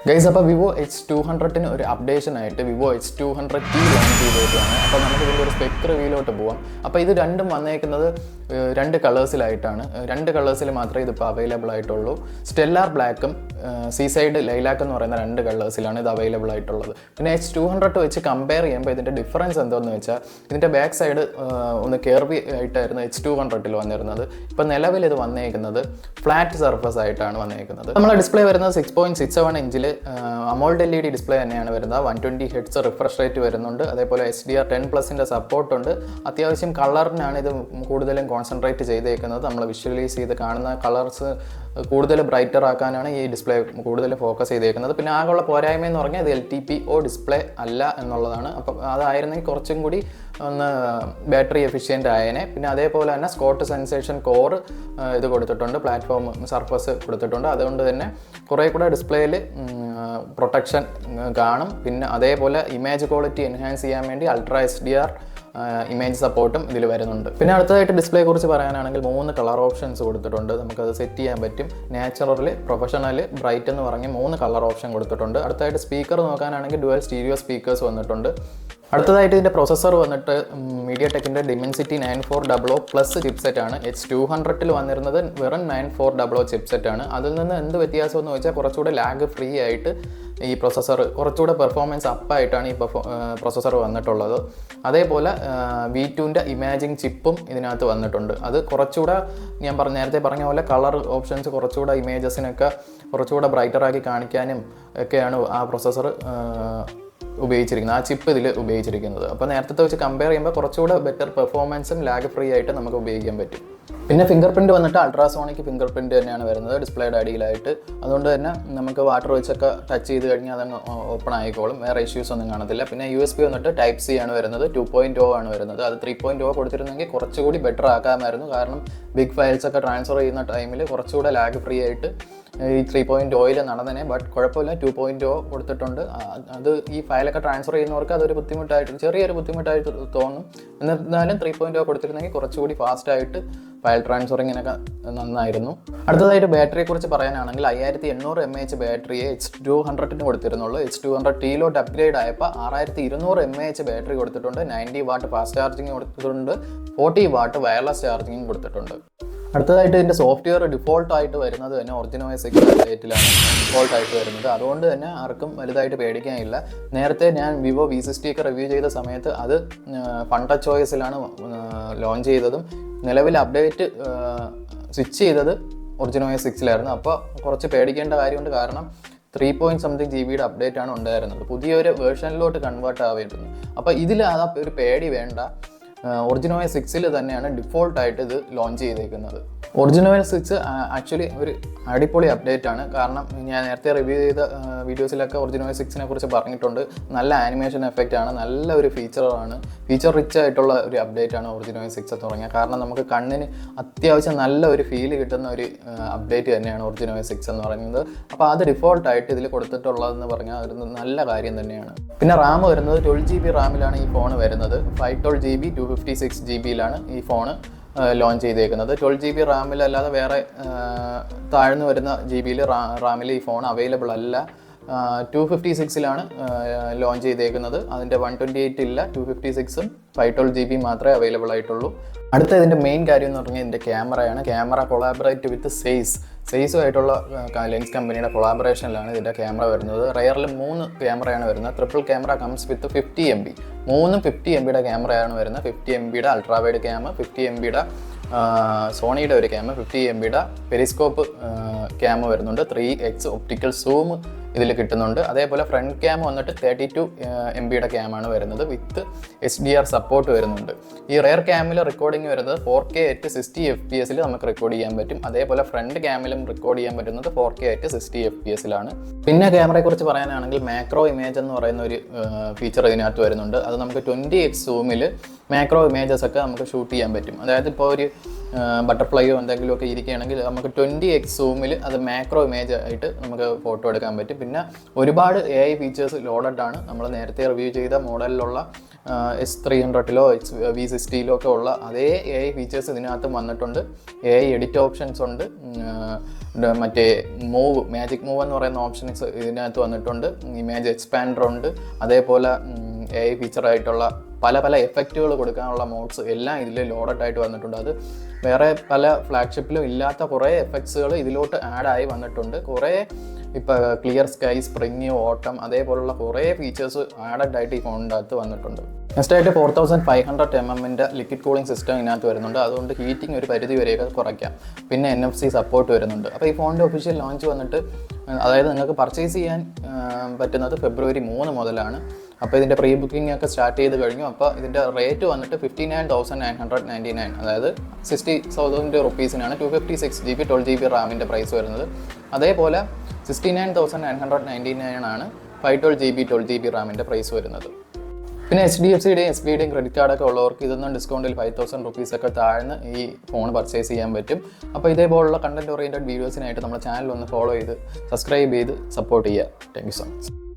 Guys, അപ്പോൾ Vivo H200 ഒരു updation ആയിട്ട് വിവോ H200T ലോഞ്ച് ചെയ്തിട്ടാണ്. അപ്പോൾ നമുക്ക് ഇതിൻ്റെ ഒരു സ്പെക് റിവ്യൂലോട്ട് പോവാം. അപ്പോൾ ഇത് രണ്ടും വന്നേക്കുന്നത് രണ്ട് കളേഴ്സിലായിട്ടാണ്. രണ്ട് കളേഴ്സിൽ മാത്രമേ ഇതിപ്പോൾ അവൈലബിൾ ആയിട്ടുള്ളൂ. സ്റ്റെല്ലാർ ബ്ലാക്കും സീസൈഡ് ലൈലാക്ക് എന്ന് പറയുന്ന രണ്ട് കളേഴ്സിലാണ് ഇത് അവൈലബിൾ ആയിട്ടുള്ളത്. പിന്നെ H200 വെച്ച് കമ്പയർ ചെയ്യുമ്പോൾ ഇതിൻ്റെ ഡിഫറൻസ് എന്താണെന്ന് വെച്ചാൽ ഇതിൻ്റെ ബാക്ക് സൈഡ് ഒന്ന് കെർവി ആയിട്ടായിരുന്നു H200 വന്നിരുന്നത്. ഇപ്പോൾ നിലവിൽ ഇത് വന്നേക്കുന്നത് ഫ്ലാറ്റ് സർഫസ് ആയിട്ടാണ് വന്നേക്കുന്നത്. നമ്മളെ ഡിസ്പ്ലേ വരുന്നത് 6.67 ഇഞ്ചിൽ അമോൾഡ് LED ഡിസ്പ്ലേ തന്നെയാണ് വരുന്നത്. 120 Hz റിഫ്രഷ് റേറ്റ് വരുന്നുണ്ട്. അതേപോലെ HDR10+ൻ്റെ സപ്പോർട്ടുണ്ട്. അത്യാവശ്യം കളറിനാണ് ഇത് കൂടുതലും കോൺസെൻട്രേറ്റ് ചെയ്തേക്കുന്നത്. നമ്മൾ വിഷ്വലൈസ് ചെയ്ത് കാണുന്ന കളേഴ്സ് കൂടുതൽ ബ്രൈറ്റർ ആക്കാനാണ് ഈ ഡിസ്പ്ലേ കൂടുതൽ ഫോക്കസ് ചെയ്തേക്കുന്നത്. പിന്നെ ആകെയുള്ള പോരായ്മ എന്ന് പറഞ്ഞാൽ ഇത് LTPO ഡിസ്പ്ലേ അല്ല എന്നുള്ളതാണ്. അപ്പം അതായിരുന്നെങ്കിൽ കുറച്ചും കൂടി ഒന്ന് ബാറ്ററി എഫിഷ്യൻ്റ് ആയതിനെ. പിന്നെ അതേപോലെ തന്നെ സ്കോട്ട് സെൻസേഷൻ കോർ ഇത് കൊടുത്തിട്ടുണ്ട്, പ്ലാറ്റ്ഫോം സർഫസ് കൊടുത്തിട്ടുണ്ട്. അതുകൊണ്ട് തന്നെ കുറേ കൂടെ ഡിസ്പ്ലേയിൽ പ്രൊട്ടക്ഷൻ കാണും. പിന്നെ അതേപോലെ ഇമേജ് ക്വാളിറ്റി എൻഹാൻസ് ചെയ്യാൻ വേണ്ടി അൾട്രാ HDR ഇമേജ് സപ്പോർട്ടും ഇതിൽ വരുന്നുണ്ട്. പിന്നെ അടുത്തതായിട്ട് ഡിസ്പ്ലേയെ കുറിച്ച് പറയാനാണെങ്കിൽ 3 കളർ ഓപ്ഷൻസ് കൊടുത്തിട്ടുണ്ട്. നമുക്കത് സെറ്റ് ചെയ്യാൻ പറ്റും. നാച്ചുറൽ, പ്രൊഫഷണൽ, ബ്രൈറ്റ് എന്ന് പറഞ്ഞ് 3 കളർ ഓപ്ഷൻ കൊടുത്തിട്ടുണ്ട്. അടുത്തതായിട്ട് സ്പീക്കർ നോക്കാനാണെങ്കിൽ ഡുവൽ സ്റ്റീരിയോ സ്പീക്കേഴ്സ് വന്നിട്ടുണ്ട്. അടുത്തതായിട്ട് ഇതിൻ്റെ പ്രൊസസ്സർ വന്നിട്ട് MediaTekൻ്റെ Dimensity 9400+ ചിപ്സെറ്റ് ആണ്. H200 വന്നിരുന്നത് വെറും 9400 ചിപ്സെറ്റ് ആണ്. അതിൽ നിന്ന് എന്ത് വ്യത്യാസം എന്ന് വെച്ചാൽ കുറച്ചുകൂടെ ലാഗ് ഫ്രീ ആയിട്ട് ഈ പ്രൊസസ്സർ കുറച്ചുകൂടെ പെർഫോമൻസ് അപ്പായിട്ടാണ് ഈ പ്രൊസസ്സർ വന്നിട്ടുള്ളത്. അതേപോലെ V2ൻ്റെ ഇമാജിങ് ചിപ്പും ഇതിനകത്ത് വന്നിട്ടുണ്ട്. അത് കുറച്ചുകൂടെ ഞാൻ നേരത്തെ പറഞ്ഞ പോലെ കളർ ഓപ്ഷൻസ് കുറച്ചുകൂടെ ഇമേജസിനൊക്കെ കുറച്ചുകൂടെ ബ്രൈറ്ററാക്കി കാണിക്കാനും ഒക്കെയാണ് ആ പ്രൊസസ്സർ ഉപയോഗിച്ചിരിക്കുന്നത്, ആ ചിപ്പ് ഇതിൽ ഉപയോഗിച്ചിരിക്കുന്നത്. അപ്പോൾ നേരത്തെ വെച്ച് കമ്പയർ ചെയ്യുമ്പോൾ കുറച്ചുകൂടെ ബെറ്റർ പെർഫോമൻസും ലാഗ് ഫ്രീ ആയിട്ട് നമുക്ക് ഉപയോഗിക്കാൻ പറ്റും. പിന്നെ ഫിംഗർ പ്രിൻറ്റ് വന്നിട്ട് അൾട്രാസോണിക് ഫിംഗർ പ്രിൻറ്റ് തന്നെയാണ് വരുന്നത് ഡിസ്പ്ലേയുടെ അടിയിലായിട്ട്. അതുകൊണ്ട് തന്നെ നമുക്ക് വാട്ടർ വെച്ചൊക്കെ ടച്ച് ചെയ്ത് കഴിഞ്ഞാൽ അതങ്ങ് ഓപ്പൺ ആയിക്കോളും, വേറെ ഇഷ്യൂസ് ഒന്നും കാണത്തില്ല. പിന്നെ USB വന്നിട്ട് Type C ആണ് വരുന്നത്, 2.0 ആണ് വരുന്നത്. അത് 3.0 കൊടുത്തിരുന്നെങ്കിൽ കുറച്ചുകൂടി ബെറ്റർ ആക്കാമായിരുന്നു. കാരണം ബിഗ് ഫയൽസൊക്കെ ട്രാൻസ്ഫർ ചെയ്യുന്ന ടൈമിൽ കുറച്ചുകൂടെ ലാഗ് ഫ്രീ ആയിട്ട് ഈ 3.0 നടന്നതിനെ. ബട്ട് കുഴപ്പമില്ല, 2.0 കൊടുത്തിട്ടുണ്ട്. അത് ഈ ഫയലൊക്കെ ട്രാൻസ്ഫർ ചെയ്യുന്നവർക്ക് അതൊരു ബുദ്ധിമുട്ടായിട്ട്, ചെറിയൊരു ബുദ്ധിമുട്ടായിട്ട് തോന്നും. എന്നിരുന്നാലും 3.0 കൊടുത്തിരുന്നെങ്കിൽ കുറച്ചുകൂടി ഫാസ്റ്റായിട്ട് ഫയൽ ട്രാൻസ്ഫറിങ്ങിനൊക്കെ നന്നായിരുന്നു. അടുത്തതായിട്ട് ബാറ്ററിയെ കുറിച്ച് പറയാനാണെങ്കിൽ 5800 mAh ബാറ്ററിയെ H200 കൊടുത്തിരുന്നുള്ളൂ. H200Tയിലോട്ട് അപ്ഗ്രേഡ് ആയപ്പോൾ 6200 mAh ബാറ്ററി കൊടുത്തിട്ടുണ്ട്. 90 വാട്ട് ഫാസ്റ്റ് ചാർജിങ് കൊടുത്തിട്ടുണ്ട്, 40 വാട്ട് വയർലെസ് ചാർജിങ്ങും കൊടുത്തിട്ടുണ്ട്. അടുത്തതായിട്ട് ഇതിൻ്റെ സോഫ്റ്റ്വെയർ ഡിഫോൾട്ടായിട്ട് വരുന്നത് തന്നെ OS 6 അപ്ഡേറ്റിലാണ് ഡിഫോൾട്ടായിട്ട് വരുന്നത്. അതുകൊണ്ട് തന്നെ ആർക്കും വലുതായിട്ട് പേടിക്കാനില്ല. നേരത്തെ ഞാൻ വിവോ V60 ഒക്കെ റിവ്യൂ ചെയ്ത സമയത്ത് അത് FunTouchOS-ലാണ് ലോഞ്ച് ചെയ്തതും നിലവിൽ അപ്ഡേറ്റ് സ്വിച്ച് ചെയ്തത് OS 6-ലായിരുന്നു. അപ്പോൾ കുറച്ച് പേടിക്കേണ്ട കാര്യമുണ്ട്. കാരണം 3.something GB അപ്ഡേറ്റ് ആണ് ഉണ്ടായിരുന്നത്, പുതിയൊരു വേർഷനിലോട്ട് കൺവേർട്ട് ആവേണ്ടുന്നു. അപ്പോൾ ഇതിൽ ആ ഒരു പേടി വേണ്ട. OS 6-ൽ തന്നെയാണ് ഡിഫോൾട്ടായിട്ട് ഇത് ലോഞ്ച് ചെയ്തേക്കുന്നത്. OS 6 ആക്ച്വലി ഒരു അടിപൊളി അപ്ഡേറ്റ് ആണ്. കാരണം ഞാൻ നേരത്തെ റിവ്യൂ ചെയ്ത വീഡിയോസിലൊക്കെ OS 6-നെ കുറിച്ച് പറഞ്ഞിട്ടുണ്ട്. നല്ല ആനിമേഷൻ എഫക്റ്റ് ആണ്, നല്ല ഒരു ഫീച്ചറാണ്, ഫീച്ചർ റിച്ച് ആയിട്ടുള്ള ഒരു അപ്ഡേറ്റ് ആണ് OS 6 എന്ന് പറഞ്ഞാൽ. കാരണം നമുക്ക് കണ്ണിന് അത്യാവശ്യം നല്ല ഒരു ഫീൽ കിട്ടുന്ന ഒരു അപ്ഡേറ്റ് തന്നെയാണ് OS 6 എന്ന് പറയുന്നത്. അപ്പോൾ അത് ഡിഫോൾട്ടായിട്ട് ഇതിൽ കൊടുത്തിട്ടുള്ളതെന്ന് പറഞ്ഞാൽ ഒരു നല്ല കാര്യം തന്നെയാണ്. പിന്നെ റാം വരുന്നത് 12 GB റാമിലാണ് ഈ ഫോൺ വരുന്നത്. 512 GB 256 GB-ലാണ് ഈ ഫോണ് ലോഞ്ച് ചെയ്തേക്കുന്നത്. 12 GB റാമിലല്ലാതെ വേറെ താഴ്ന്നു വരുന്ന GB റാമിൽ ഈ ഫോൺ അവൈലബിൾ അല്ല. 256-ലാണ് ലോഞ്ച് ചെയ്തേക്കുന്നത്. അതിൻ്റെ 128 ഇല്ല, 256-ഉം 512 GB മാത്രമേ അവൈലബിൾ ആയിട്ടുള്ളൂ. അടുത്ത ഇതിൻ്റെ മെയിൻ കാര്യം എന്ന് പറഞ്ഞാൽ ഇതിൻ്റെ ക്യാമറയാണ്. ക്യാമറ കൊളാബറേറ്റ് വിത്ത് സെയ്സുമായിട്ടുള്ള ലെൻസ് കമ്പനിയുടെ കൊളാബറേഷനിലാണ് ഇതിൻ്റെ ക്യാമറ വരുന്നത്. റെയറിൽ 3 ക്യാമറയാണ് വരുന്നത്. Triple camera comes with 50 MB, 50 MB ക്യാമറയാണ് വരുന്നത്. 50 MB അൾട്രാവൈഡ് ക്യാമ, 50 MB സോണിയുടെ ഒരു ക്യാമ, 50 MB പെരിസ്കോപ്പ് ക്യാമ വരുന്നുണ്ട്. 3x ഒപ്റ്റിക്കൽ സൂം ഇതിൽ കിട്ടുന്നുണ്ട്. അതേപോലെ ഫ്രണ്ട് ക്യാമ വന്നിട്ട് 32 MB ക്യാമാണ് വരുന്നത് വിത്ത് HDR സപ്പോർട്ട് വരുന്നുണ്ട്. ഈ റെയർ ക്യാമിൽ റെക്കോർഡിംഗ് വരുന്നത് 4K at 60 FPS നമുക്ക് റെക്കോർഡ് ചെയ്യാൻ പറ്റും. അതേപോലെ ഫ്രണ്ട് ക്യാമിലും റെക്കോർഡ് ചെയ്യാൻ പറ്റുന്നത് 4K at 60 FPS-ലാണ്. പിന്നെ ക്യാമറയെ കുറിച്ച് പറയാനാണെങ്കിൽ മാക്രോ ഇമേജ് എന്ന് പറയുന്ന ഒരു ഫീച്ചർ ഇതിനകത്ത് വരുന്നുണ്ട്. അത് നമുക്ക് 20x സൂമിൽ മാക്രോ ഇമേജസ് ഒക്കെ നമുക്ക് ഷൂട്ട് ചെയ്യാൻ പറ്റും. അതായത് ഇപ്പോൾ ഒരു ബട്ടർഫ്ലൈയോ എന്തെങ്കിലുമൊക്കെ ഇരിക്കുകയാണെങ്കിൽ നമുക്ക് 20x സൂമിൽ അത് മാക്രോ ഇമേജ് ആയിട്ട് നമുക്ക് ഫോട്ടോ എടുക്കാൻ പറ്റും. പിന്നെ ഒരുപാട് AI ഫീച്ചേഴ്സ് ലോഡഡ് ആണ്. നമ്മൾ നേരത്തെ റിവ്യൂ ചെയ്ത മോഡലിലുള്ള S300-ലോ V60-ലോ ഒക്കെ ഉള്ള അതേ AI ഫീച്ചേഴ്സ് ഇതിനകത്ത് വന്നിട്ടുണ്ട്. AI എഡിറ്റ് ഓപ്ഷൻസ് ഉണ്ട്, മറ്റേ മാജിക് മൂവ് എന്ന് പറയുന്ന ഓപ്ഷൻസ് ഇതിനകത്ത് വന്നിട്ടുണ്ട്, ഇമേജ് എക്സ്പാൻഡർ ഉണ്ട്, അതേപോലെ AI ഫീച്ചറായിട്ടുള്ള പല എഫക്റ്റുകൾ കൊടുക്കാനുള്ള മോഡ്സ് എല്ലാം ഇതിൽ ലോഡഡ് ആയിട്ട് വന്നിട്ടുണ്ട്. അത് വേറെ പല ഫ്ലാഗ്ഷിപ്പിലും ഇല്ലാത്ത കുറേ എഫക്ട്സുകൾ ഇതിലോട്ട് ആഡായി വന്നിട്ടുണ്ട്. കുറേ ഇപ്പോൾ ക്ലിയർ സ്കൈ, സ്പ്രിങ്, ഓട്ടം അതേപോലുള്ള കുറേ ഫീച്ചേഴ്സ് ആഡഡ് ആയിട്ട് ഈ ഫോണിൻ്റെ അകത്ത് വന്നിട്ടുണ്ട്. നെക്സ്റ്റായിട്ട് 4500 mm ലിക്വിഡ് കൂളിംഗ് സിസ്റ്റം ഇതിനകത്ത് വരുന്നുണ്ട്. അതുകൊണ്ട് ഹീറ്റിംഗ് ഒരു പരിധി വരെയൊക്കെ കുറയ്ക്കാം. പിന്നെ NFC സപ്പോർട്ട് വരുന്നുണ്ട്. അപ്പോൾ ഈ ഫോണിൻ്റെ ഒഫീഷ്യൽ ലോഞ്ച് വന്നിട്ട്, അതായത് നിങ്ങൾക്ക് പർച്ചേസ് ചെയ്യാൻ പറ്റുന്നത് ഫെബ്രുവരി 3 മുതലാണ്. അപ്പോൾ ഇതിൻ്റെ പ്രീ ബുക്കിംഗ് ഒക്കെ സ്റ്റാർട്ട് ചെയ്ത് കഴിഞ്ഞു. അപ്പോൾ ഇതിൻ്റെ റേറ്റ് വന്നിട്ട് 59,999, അതായത് 60,000 റുപ്പീസിനാണ് 256 GB 12 GB റാമിൻ്റെ പ്രൈസ് വരുന്നത്. അതേപോലെ 69,999 ആണ് 512 GB 12 GB റാമിൻ്റെ പ്രൈസ് വരുന്നത്. പിന്നെ HDFCയുടെയും SBIയുടെയും ക്രെഡിറ്റ് കാർഡൊക്കെ ഉള്ളവർക്ക് ഇതൊന്നും ഡിസ്കൗണ്ടിൽ 5,000 റുപ്പീസൊക്കെ താഴ്ന്ന് ഈ ഫോൺ പർച്ചേസ് ചെയ്യാൻ പറ്റും. അപ്പോൾ ഇതേപോലുള്ള കണ്ടന്റ് ഓറിയൻറ്റഡ് വീഡിയോസിനായിട്ട് നമ്മുടെ ചാനൽ ഒന്ന് ഫോളോ ചെയ്ത് സബ്സ്ക്രൈബ് ചെയ്ത് സപ്പോർട്ട് ചെയ്യുക. Thank you so much.